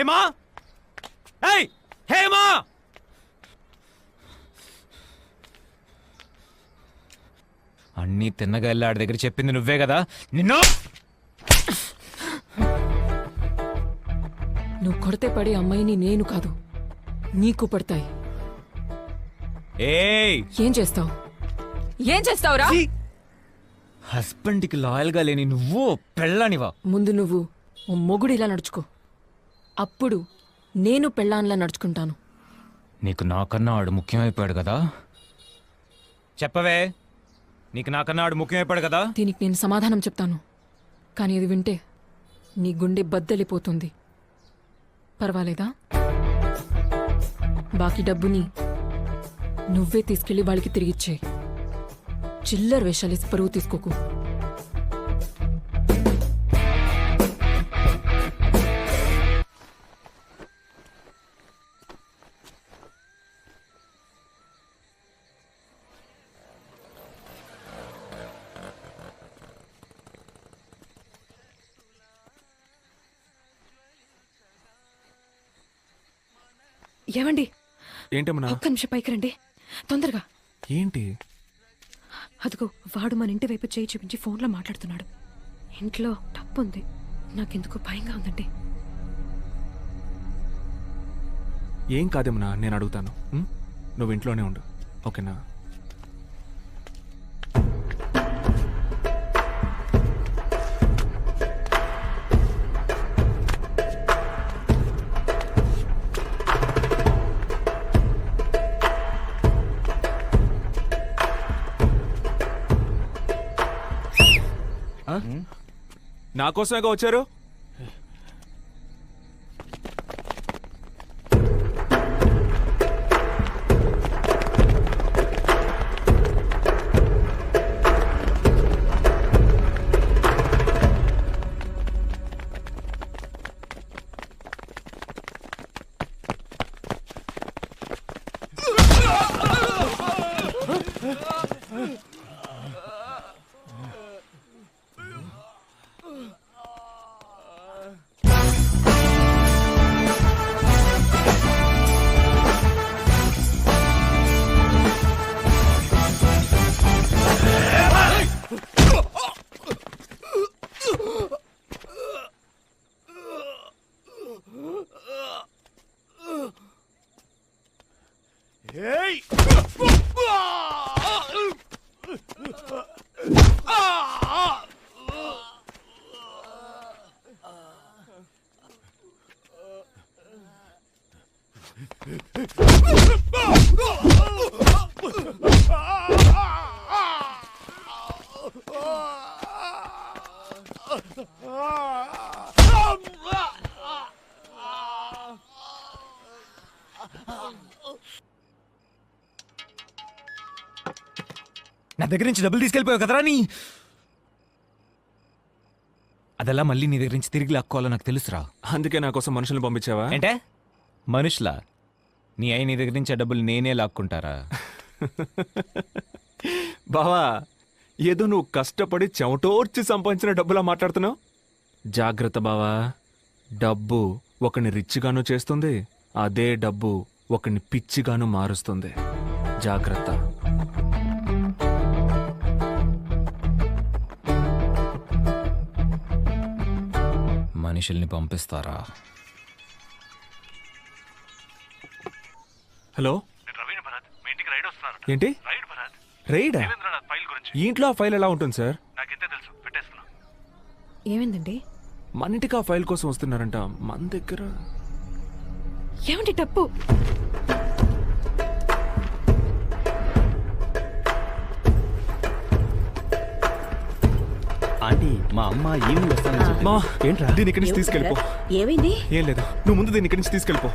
హేమా, ఏయ్ హేమా! అన్నీ తిన్నగా వెళ్ళి ఆడి దగ్గర చెప్పింది నువ్వే కదా. నిన్ను నువ్వు కొడితే పడే అమ్మాయిని నేను కాదు, నీకు పడతాయి. ఏయ్ ఏం చేస్తావు? ఏం చేస్తావురా? హస్బెండ్కి లాయల్ గా లేని నువ్వు పెళ్ళానివా? ముందు నువ్వు ఓ మొగుడు ఇలా నడుచుకో, అప్పుడు నేను పెళ్ళాన్లా నడుచుకుంటాను. నీకు నాకన్నా ఆడు ముఖ్యమైపోయాడు కదా. చెప్పవే, నీకు నాకన్నా ఆడు ముఖ్యమైపోయాడు కదా. దీనికి నేను సమాధానం చెప్తాను, కానీ ఇది వింటే నీ గుండె బద్దలిపోతుంది. పర్వాలేదా? బాకీ డబ్బుని నువ్వే తీసుకెళ్లి వాళ్ళకి తిరిగిచ్చేయి. చిల్లర వేషాలేసి పరువు తీసుకోకు. ఏమండి, ఏంటమ్మా? ఒక్క నిమిషం పైకి రండి, తొందరగా. ఏంటి? అదిగో వాడు మన ఇంటి వైపు చేయి చూపించి ఫోన్లో మాట్లాడుతున్నాడు. ఇంట్లో డబ్బు ఉంది, నాకెందుకు భయంగా ఉందండి. ఏం కాదేమన్నా, నేను అడుగుతాను. నువ్వు ఇంట్లోనే ఉండు, ఓకేనా? నా కోసమేగా వచ్చారు? నా దగ్గర నుంచి డబ్బులు తీసుకెళ్ళిపోయావు కదరా నీ. అదెలా మళ్ళీ నీ దగ్గర నుంచి తిరిగి లాక్కోవాలో నాకు తెలుసురా. అందుకే నా కోసం మనుషుల్ని పంపించావా? అంటే మనుషులా? నీ అయి నీ దగ్గర నుంచి ఆ డబ్బులు నేనే లాక్కుంటారా? బావా, ఏదో నువ్వు కష్టపడి చెమటోర్చి సంపాదించిన డబ్బులా మాట్లాడుతున్నావు. జాగ్రత్త బావా, డబ్బు ఒకని రిచ్గాను చేస్తుంది, అదే డబ్బు ఒకని పిచ్చిగాను మారుస్తుంది. జాగ్రత్త. మనుషుల్ని పంపిస్తారా? హలో, ఏంటి రైడ్? ఈ ఇంట్లో ఆ ఫైల్ ఎలా ఉంటుంది సార్? ఏమైందండి? మన ఇంటికి ఆ ఫైల్ కోసం వస్తున్నారంట. మన దగ్గర ఏమండి డబ్బు? ఆంటీ, మా అమ్మ ఈవినింగ్ వస్తానని చెప్పి. మా ఏంట్రా? దీని ఇక్కడి నుంచి తీసుకెళ్ళిపో. ఏమైంది? ఏం లేదు, నువ్వు ముందు దీని ఇక్కడి నుంచి తీసుకెళ్ళిపో.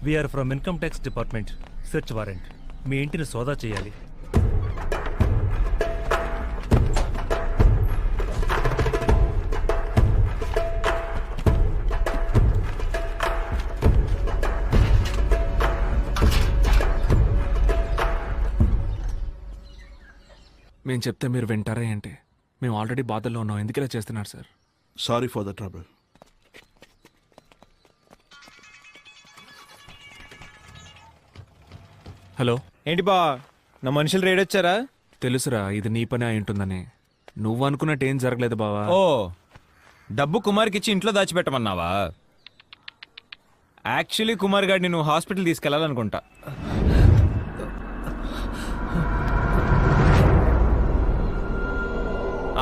We are from income tax department. Search warrant. మీ ఇంటిని సోదా చేయాలి. మేము చెప్తే మీరు వింటారా ఏంటి? మేము ఆల్రెడీ బాధల్లో ఉన్నాం, ఎందుకు ఇలా చేస్తున్నారు sir? Sorry for the trouble. Hello, ఏంటి బా నా మనుషులు రేడొచ్చారా? తెలుసురా ఇది నీ పని అయి ఉంటుందని. నువ్వు అనుకున్నట్టు ఏం జరగలేదు బావా. ఓ డబ్బు కుమార్కి ఇచ్చి ఇంట్లో దాచిపెట్టమన్నావా? యాక్చువల్లీ కుమార్ గారిని నువ్వు హాస్పిటల్ తీసుకెళ్లాలనుకుంటా.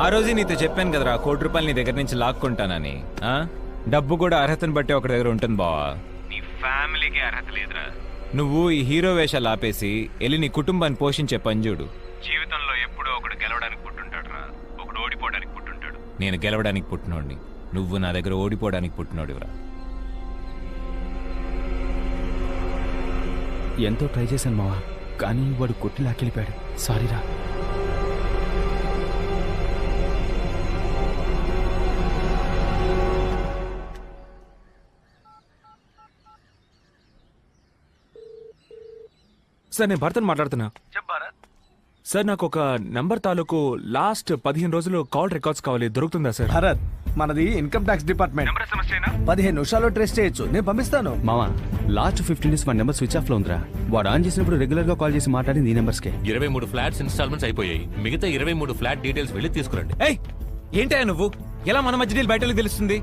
ఆ రోజే నీతో చెప్పాను కదరా, ₹1,00,00,000 నీ దగ్గర నుంచి లాక్కుంటానని. డబ్బు కూడా అర్హతను బట్టి ఒకటి దగ్గర ఉంటుంది బావా. నీ ఫ్యామిలీకి అర్హత లేదురా. నువ్వు ఈ హీరో వేషాలు ఆపేసి వెళ్ళి నీ కుటుంబాన్ని పోషించే పని చూడు. జీవితంలో ఎప్పుడో ఒకడు గెలవడానికి పుట్టుంటాడు రా, ఒకడు ఓడిపోవడానికి పుట్టుంటాడు. నేను గెలవడానికి పుట్టినోడిని, నువ్వు నా దగ్గర ఓడిపోవడానికి పుట్టినోడివరా. ఎంతో ట్రై చేశాను మావా, కానీ వాడు కొట్టి లాక్కెళ్ళిపోయాడు. సారీరా. సార్ నేను భర్తను మాట్లాడుతున్నా. సార్ నాకు ఒక నంబర్ తాలూకు లాస్ట్ 15 రోజులు కాల్ రికార్డ్స్ కావాలి, దొరుకుతుందా సార్? భరత్, మనది ఇన్కమ్ ట్యాక్స్ డిపార్ట్మెంట్. 15 నిమిషాల్లో ట్రేస్ చేయొచ్చు, నేను పంపిస్తాను. మావా, లాస్ట్ 15 డేస్ మన నెంబర్ స్విచ్ ఆఫ్ లో ఉందిరా. వాడు ఆన్ చేసినప్పుడు రెగ్యులర్ గా కాల్ చేసి మాట్లాడింది ఈ నెంబర్స్కే. 23 ఫ్లాట్స్ ఇన్స్టాల్మెంట్స్ అయిపోయాయి. మిగతా 23 ఫ్లాట్ డీటెయిల్స్ వెళ్ళి తీసుకురండి. ఏయ్ ఏంటయ్యా నువ్వు? ఎలా మన మధ్య డీల్ బయటకు తెలుస్తుంది?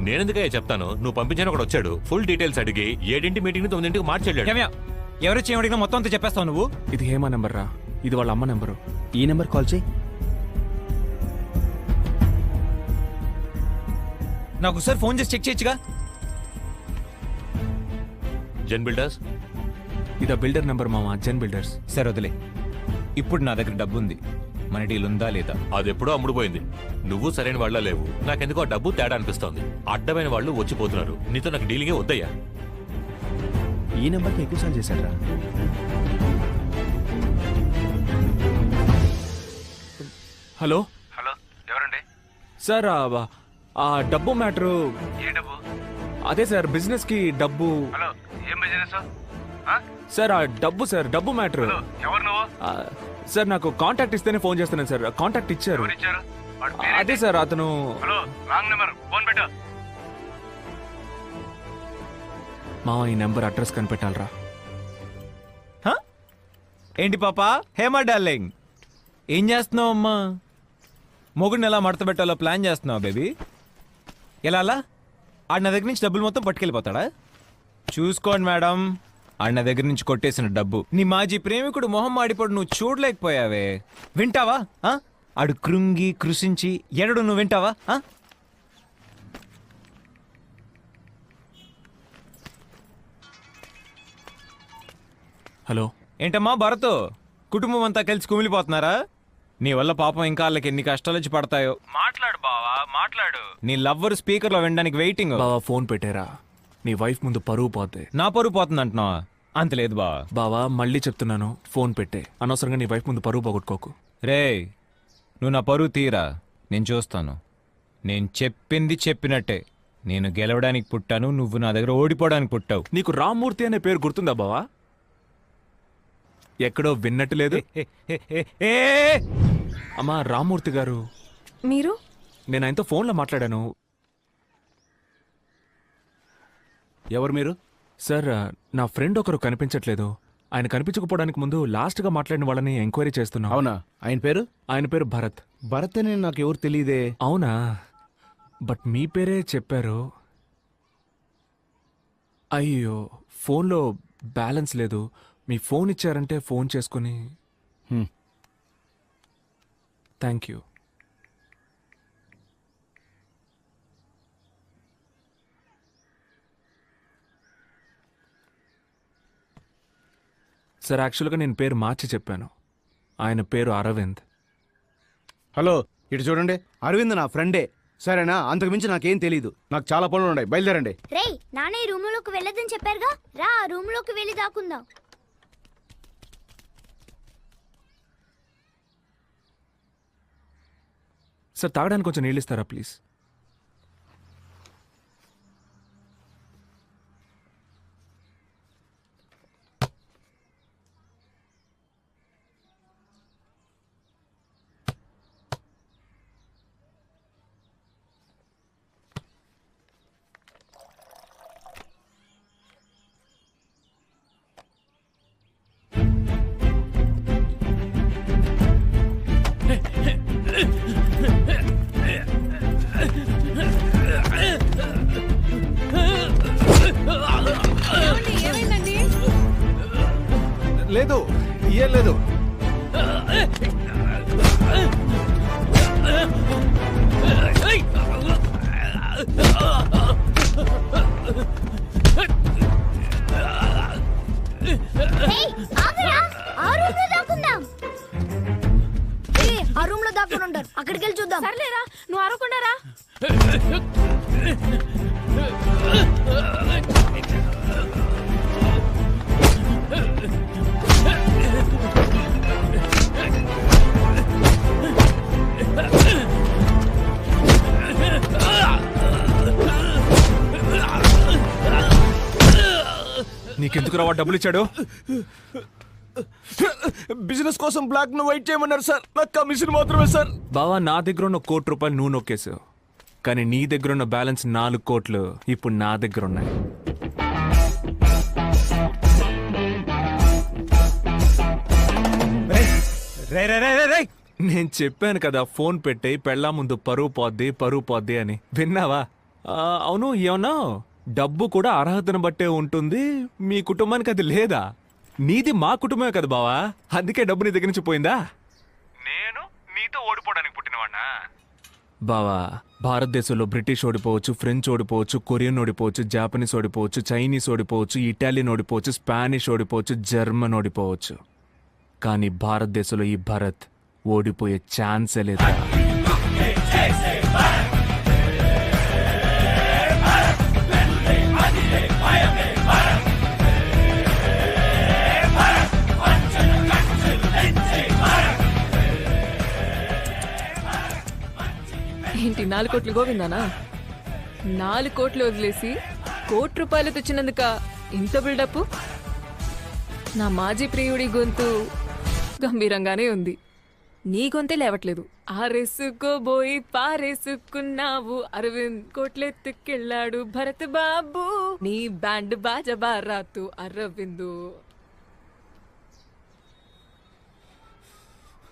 నేనెందుకయ్యా చెప్తాను, నువ్వు పంపించాను ఒకడు వచ్చాడు. ఫుల్ డీటెయిల్స్ అడిగి 7 మీటింగ్ 9 మార్చెళ్ళాడు. ఏమయ్యా, ఎవరు చేయడిగినా మొత్తం అంతా చెప్పేస్తావు నువ్వు? ఇది హేమా నెంబర్ రా, ఇది వాళ్ళ అమ్మ నెంబరు. ఈ నెంబర్ కాల్ చేయి. నాకు సార్ ఫోన్ చేసి చెక్ చేయొచ్చుగా. జన్ బిల్డర్స్. ఇది బిల్డర్ నెంబర్ మామ, జెన్ బిల్డర్స్. సరే వదిలే. ఇప్పుడు నా దగ్గర డబ్బు ఉంది, మన డీల్ ఉందా లేదా? అది ఎప్పుడో అమ్ముడుపోయింది. నువ్వు సరైన వాళ్ళ లేవు. నాకెందుకో ఆ డబ్బు తేడా అనిపిస్తోంది. అడ్డమైన వాళ్ళు వచ్చిపోతున్నారు. నీతో నాకు డీలింగే వద్దయ్యా. ఈ నెంబర్కి ఎక్కువ సార్లు చేశాడు రా. హలో హలో, ఎవరండి? సార్ ఆ డబ్బు మ్యాటరు. ఏ డబ్బు? అదే సార్, బిజినెస్ కి డబ్బు. హలో, ఏం బిజినెస్? సార్ ఆ డబ్బు సార్, డబ్బు మ్యాటరు. ఎవరు నువ్వు? సార్ నాకు కాంటాక్ట్ ఇస్తేనే ఫోన్ చేస్తున్నాను సార్. కాంటాక్ట్ ఇచ్చారు. ఇచ్చారు? అదే సార్ అతను. హలో, రాంగ్ నెంబర్, ఫోన్ పెట్టు. మామ ఈ నెంబర్ అడ్రస్ కనిపెట్టాలరా. ఏంటి పాపా? హేమా డార్లింగ్, ఏం చేస్తున్నావు అమ్మా? మొగుడిని ఎలా మడత పెట్టాలో ప్లాన్ చేస్తున్నావు బేబీ? ఎలా అలా? ఆడి నా దగ్గర నుంచి డబ్బులు మొత్తం పట్టుకెళ్ళిపోతాడా? చూసుకోండి మేడం, ఆడి నా దగ్గర నుంచి కొట్టేసిన డబ్బు నీ మాజీ ప్రేమికుడు మొహం మాడిపోడు నువ్వు చూడలేకపోయావే. వింటావా? ఆడు కృంగి కృషించి ఎరడు నువ్వు వింటావా? హలో, ఏంటమ్మా భరత్, కుటుంబం అంతా కలిసి కుమిలిపోతున్నారా? నీ వల్ల పాపం ఇంకా వాళ్ళకి ఎన్ని కష్టాలు వచ్చి పడతాయో. మాట్లాడు బావా, మాట్లాడు. నీ లవ్వర్ స్పీకర్ లో వినడానికి వెయిటింగ్. బావా ఫోన్ పెట్టారా, నీ వైఫ్ ముందు పరువు పోతే. నా పరువు పోతుంది అంటున్నావా? అంత లేదు బావా. బావా మళ్ళీ చెప్తున్నాను, ఫోన్ పెట్టే. అనవసరంగా నీ వైఫ్ ముందు పరువు పోగొట్టుకోకు. రే, నువ్వు నా పరువు తీరా, నేను చూస్తాను. నేను చెప్పింది చెప్పినట్టే. నేను గెలవడానికి పుట్టాను, నువ్వు నా దగ్గర ఓడిపోవడానికి పుట్టావు. నీకు రామ్మూర్తి అనే పేరు గుర్తుందా బావా? ఎక్కడో విన్నట్టు లేదు. అమ్మా రామ్మూర్తి గారు, మీరు? నేను ఆయనతో ఫోన్లో మాట్లాడాను. ఎవరు మీరు? సార్ నా ఫ్రెండ్ ఒకరు కనిపించట్లేదు. ఆయన కనిపించకపోవడానికి ముందు లాస్ట్గా మాట్లాడిన వాళ్ళని ఎంక్వైరీ చేస్తున్నాం. అవునా? ఆయన పేరు? ఆయన పేరు భరత్. భరత్ అని నాకు ఎవరు తెలియదే. అవునా? బట్ మీ పేరే చెప్పారు. అయ్యో, ఫోన్లో బ్యాలెన్స్ లేదు. మీ ఫోన్ ఇచ్చారంటే ఫోన్ చేసుకుని. Thank you. సార్ యాక్చువల్గా నేను పేరు మార్చి చెప్పాను. ఆయన పేరు అరవింద్. హలో, ఇటు చూడండి. అరవింద్ నా ఫ్రెండే, సరేనా? అంతకు మించి నాకేం తెలీదు. నాకు చాలా పనులు ఉన్నాయి, బయలుదేరండి. రేయ్, నాన్న ఈ రూమ్ లోకి వెళ్ళదని చెప్పారుగా, రా ఆ రూమ్ లోకి వెళ్ళి దాక్కుందాం. సార్ తాగడానికి కొంచెం నీళ్ళు ఇస్తారా ప్లీజ్? లేదు ఏం లేదు. ఏయ్, ఆగరా. ఆ రూమ్ లో దాక్కుందాం. ఆ రూమ్ లో దాక్కుని ఉంటారు, అక్కడికి వెళ్ళి చూద్దాం. సర్లేరా నువ్వు అరవకుండా రా. నీకెందుకు రావా డబ్బులు ఇచ్చాడు? బిజినెస్ కోసం బ్లాక్ ను వెయిట్ చేయమన్నారు సార్. నాకు కమిషన్ మాత్రమే సార్. బావా, నా దగ్గర ఉన్న ₹1,00,00,000 నువ్వు నొక్కేసావు, కానీ నీ దగ్గర ఉన్న బ్యాలెన్స్ 4 కోట్లు ఇప్పుడు నా దగ్గర ఉన్నాయి. రే రే రే రే రే నేను చెప్పాను కదా, ఫోన్ పెట్టే పెళ్ళా ముందు పరువు పోద్ది అని. విన్నావా? అవును, ఏమన్నా డబ్బు కూడా అర్హతను బట్టే ఉంటుంది. మీ కుటుంబానికి అది లేదా? నీది మా కుటుంబమే కదా బావా, అందుకే డబ్బు నీ దగ్గర నుంచి పోయిందా? నేను నీతో ఓడిపోవడానికి పుట్టినవాడినా? బావా, భారతదేశంలో బ్రిటిష్ ఓడిపోవచ్చు, ఫ్రెంచ్ ఓడిపోవచ్చు, కొరియన్ ఓడిపోవచ్చు, జాపనీస్ ఓడిపోవచ్చు, చైనీస్ ఓడిపోవచ్చు, ఇటాలియన్ ఓడిపోవచ్చు, స్పానిష్ ఓడిపోవచ్చు, జర్మన్ ఓడిపోవచ్చు, కానీ భారతదేశంలో ఈ భరత్ ఓడిపోయే ఛాన్సే లేదు. ఏంటి 4 కోట్లు గోవిందానా? 4 కోట్లు వదిలేసి ₹1,00,00,000 తెచ్చినందుక ఇంత బిల్డప్? నా మాజీ ప్రియుడి గొంతు గంభీరంగానే ఉంది, నీ గొంతే లేవట్లేదు. ఆరేసుకోబోయి పారేసుకున్నావు, అరవింద్ కోట్లెత్తుకెళ్ళాడు భరత్ బాబు, నీ బ్యాండ్ బాజా బారాతు అరవిందు.